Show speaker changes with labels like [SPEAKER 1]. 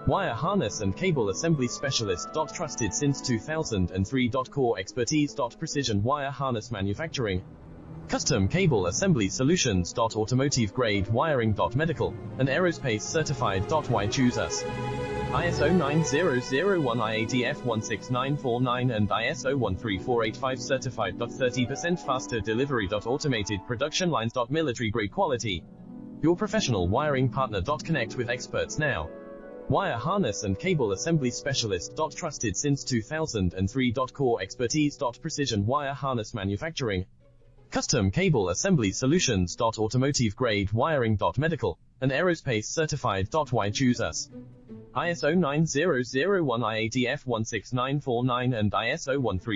[SPEAKER 1] Wire harness and cable assembly specialist. Trusted since 2003. Core expertise. Precision wire harness manufacturing. Custom cable assembly solutions. Automotive grade wiring. Medical and aerospace certified. Why choose us? ISO 9001 IATF 16949 and ISO 13485 certified. 30% faster delivery. Automated production lines. Military grade quality. Your professional wiring partner. Connect with experts now. Wire harness and cable assembly specialist. Trusted since 2003. Core expertise. Precision wire harness manufacturing. Custom cable assembly solutions. Automotive grade wiring. Medical and aerospace certified. Why choose us? ISO 9001 IATF 16949 and ISO 13485